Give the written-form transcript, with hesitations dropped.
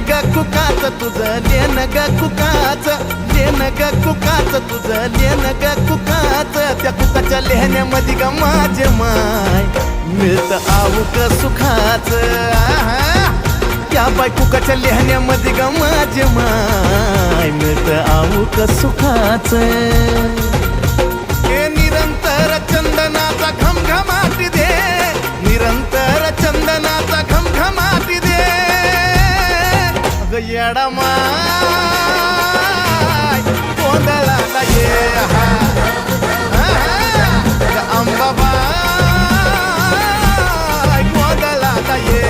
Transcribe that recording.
ग कुकाच तुझं लेन ग कुकाच लेन ग कुकाच तुझं लेन ग कुकाच त्या कुकाच्या लेहण्यामध्ये ग माझे माय मिळतं आऊक सुखाच त्या बाय कुकाच्या लेहण्यामध्ये ग माझे माय मिळतं आऊक सुखाच हे निरंतर चंदनाचा घमघमाटी दे निरंतर चंदनाचा घमघमाटी दे अगं येडा माय गोंधळाला ये अंबाबाई गोंधळाला ये